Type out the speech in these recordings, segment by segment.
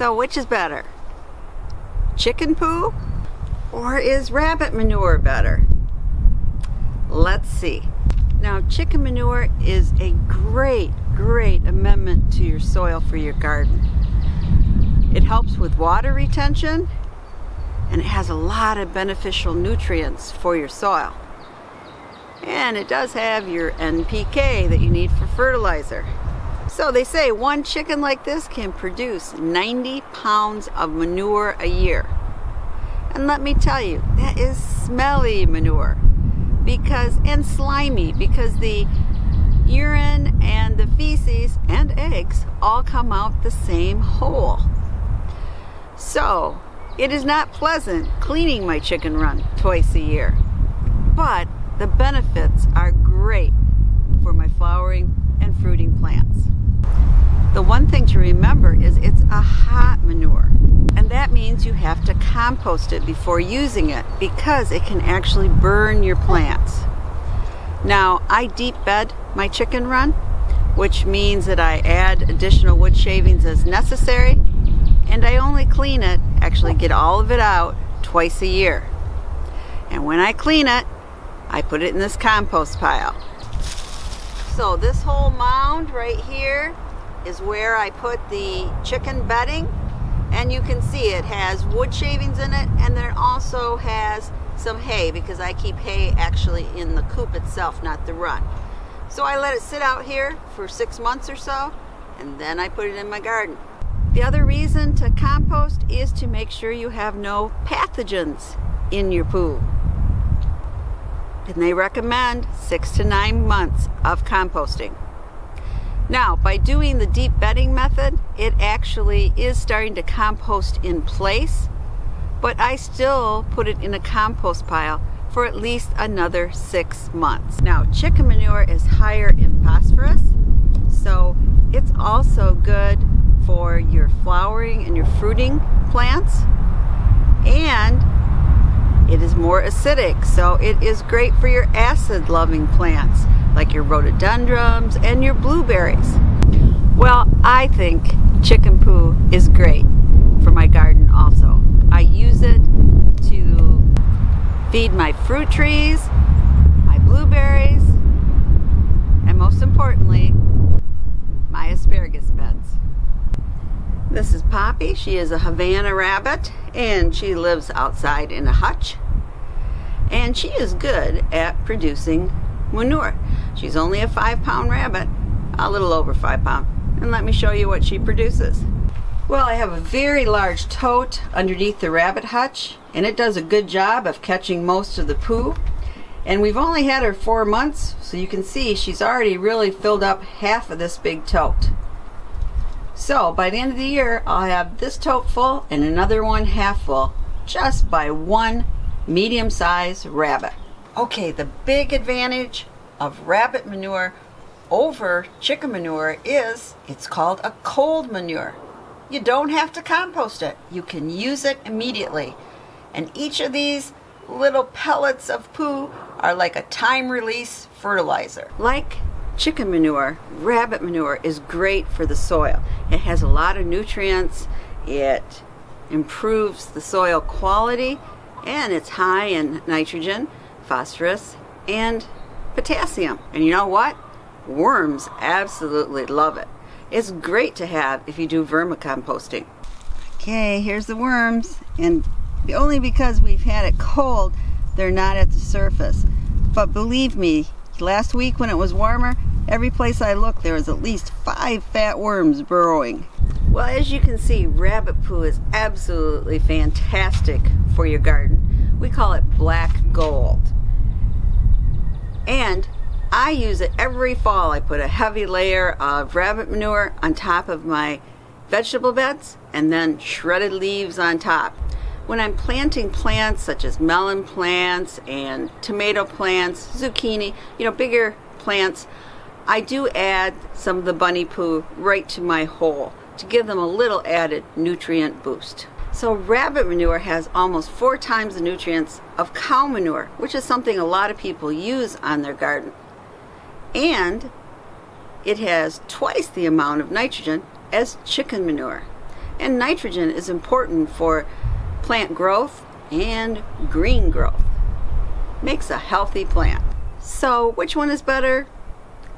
So which is better? Chicken poo or is rabbit manure better? Let's see. Now, chicken manure is a great amendment to your soil for your garden. It helps with water retention and it has a lot of beneficial nutrients for your soil. And it does have your NPK that you need for fertilizer. So they say one chicken like this can produce 90 pounds of manure a year. And let me tell you, that is smelly manure and slimy, because the urine and the feces and eggs all come out the same hole. So it is not pleasant cleaning my chicken run twice a year, but the benefits are great for my flowering and fruiting plants. The one thing to remember is it's a hot manure, and that means you have to compost it before using it because it can actually burn your plants. Now, I deep bed my chicken run, which means that I add additional wood shavings as necessary, and I only clean it, actually get all of it out, twice a year. And when I clean it, I put it in this compost pile. So this whole mound right here is where I put the chicken bedding, and you can see it has wood shavings in it, and then it also has some hay, because I keep hay actually in the coop itself, not the run. So I let it sit out here for 6 months or so, and then I put it in my garden. The other reason to compost is to make sure you have no pathogens in your poo. And they recommend 6 to 9 months of composting. Now, by doing the deep bedding method, it actually is starting to compost in place, but I still put it in a compost pile for at least another 6 months. Now, chicken manure is higher in phosphorus, so it's also good for your flowering and your fruiting plants, and it is more acidic, so it is great for your acid-loving plants like your rhododendrons and your blueberries. Well, I think chicken poo is great for my garden also. I use it to feed my fruit trees, my blueberries, and most importantly, my asparagus beds. This is Poppy. She is a Havana rabbit, and she lives outside in a hutch, and she is good at producing manure. She's only a 5-pound rabbit, a little over 5 pounds, and let me show you what she produces. Well, I have a very large tote underneath the rabbit hutch, and it does a good job of catching most of the poo. And we've only had her 4 months, so you can see she's already really filled up half of this big tote. So by the end of the year, I'll have this tote full and another one half full, just by one medium-sized rabbit. Okay, the big advantage of rabbit manure over chicken manure is it's called a cold manure. You don't have to compost it. You can use it immediately. And each of these little pellets of poo are like a time-release fertilizer. Like chicken manure, rabbit manure is great for the soil. It has a lot of nutrients, it improves the soil quality, and it's high in nitrogen, phosphorus, and potassium. And you know what? Worms absolutely love it. It's great to have if you do vermicomposting. Okay, here's the worms, and only because we've had it cold, they're not at the surface. But believe me, last week when it was warmer, every place I looked there was at least 5 fat worms burrowing. Well, as you can see, rabbit poo is absolutely fantastic for your garden. We call it black gold. And I use it every fall. I put a heavy layer of rabbit manure on top of my vegetable beds and then shredded leaves on top. When I'm planting plants such as melon plants and tomato plants, zucchini, bigger plants, I do add some of the bunny poo right to my hole to give them a little added nutrient boost. So rabbit manure has almost 4 times the nutrients of cow manure, which is something a lot of people use on their garden. And it has twice the amount of nitrogen as chicken manure. And nitrogen is important for plant growth and green growth. Makes a healthy plant. So which one is better?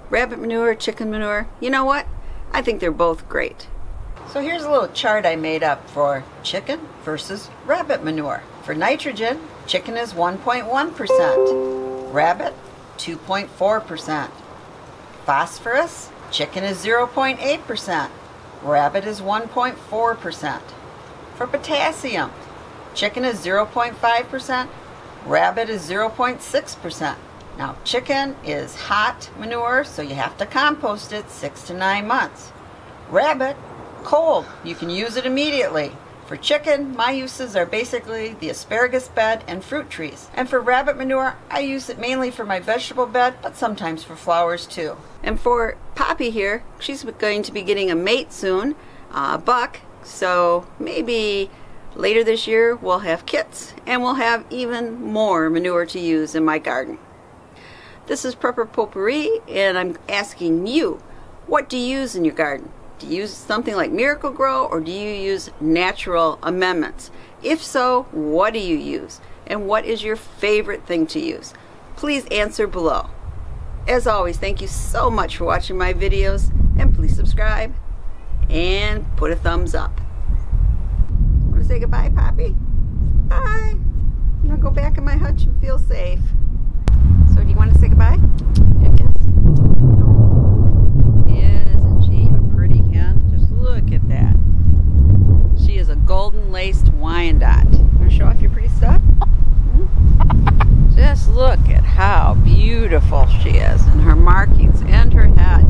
Rabbit manure or chicken manure? You know what? I think they're both great. So here's a little chart I made up for chicken versus rabbit manure. For nitrogen, chicken is 1.1%, rabbit 2.4%. Phosphorus, chicken is 0.8%, rabbit is 1.4%. For potassium, chicken is 0.5%, rabbit is 0.6%. Now chicken is hot manure, so you have to compost it 6 to 9 months. Rabbit, cold, you can use it immediately. For chicken, my uses are basically the asparagus bed and fruit trees. And for rabbit manure, I use it mainly for my vegetable bed, but sometimes for flowers too. And for Poppy here, she's going to be getting a mate soon, a buck, so maybe later this year we'll have kits and we'll have even more manure to use in my garden. This is Prepper Potpourri, and I'm asking you, what do you use in your garden? Do you use something like Miracle-Gro, or do you use natural amendments? If so, what do you use? And what is your favorite thing to use? Please answer below. As always, thank you so much for watching my videos, and please subscribe and put a thumbs up. Want to say goodbye, Poppy? Bye. I'm going to go back in my hutch and feel safe. So do you want to say goodbye? Yes. Isn't she a pretty hen? Just look at that. She is a golden laced Wyandotte. Want to show off your pretty stuff? Just look at how beautiful she is, and her markings and her head.